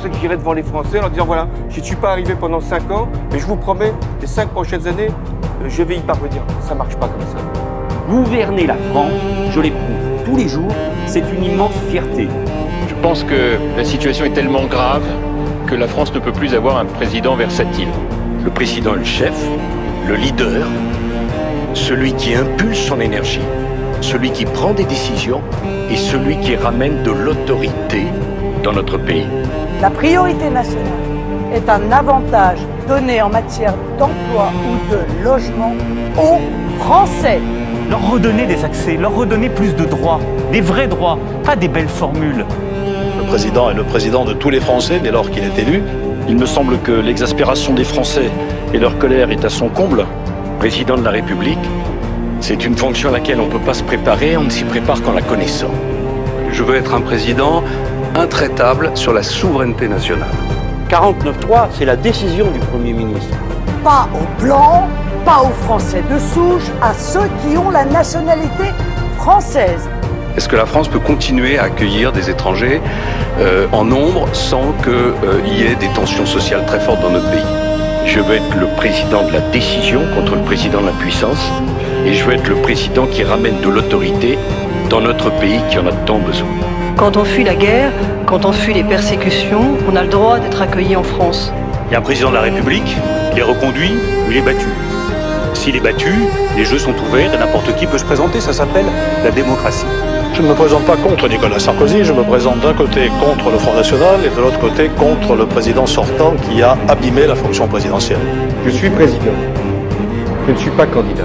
pensais que j'irais devant les Français en leur disant voilà, je ne suis pas arrivé pendant 5 ans, mais je vous promets, les 5 prochaines années, je vais y parvenir. Ça ne marche pas comme ça. Gouverner la France, je l'éprouve tous les jours, c'est une immense fierté. Je pense que la situation est tellement grave que la France ne peut plus avoir un président versatile. Le président est le chef, le leader, celui qui impulse son énergie, celui qui prend des décisions et celui qui ramène de l'autorité dans notre pays. La priorité nationale est un avantage donné en matière d'emploi ou de logement aux Français. Leur redonner des accès, leur redonner plus de droits, des vrais droits, pas des belles formules. Le président est le président de tous les Français dès lors qu'il est élu. Il me semble que l'exaspération des Français et leur colère est à son comble. Président de la République, c'est une fonction à laquelle on ne peut pas se préparer, on ne s'y prépare qu'en la connaissant. Je veux être un président intraitable sur la souveraineté nationale. 49.3, c'est la décision du Premier ministre. Pas aux Blancs, pas aux Français de souche, à ceux qui ont la nationalité française. Est-ce que la France peut continuer à accueillir des étrangers en nombre sans qu'il y ait des tensions sociales très fortes dans notre pays? Je veux être le président de la décision contre le président de la puissance et je veux être le président qui ramène de l'autorité dans notre pays qui en a tant besoin. Quand on fuit la guerre, quand on fuit les persécutions, on a le droit d'être accueilli en France. Il y a un président de la République, il est reconduit ou il est battu. S'il est battu, les jeux sont ouverts et n'importe qui peut se présenter, ça s'appelle la démocratie. Je ne me présente pas contre Nicolas Sarkozy, je me présente d'un côté contre le Front National et de l'autre côté contre le président sortant qui a abîmé la fonction présidentielle. Je suis président. Je ne suis pas candidat.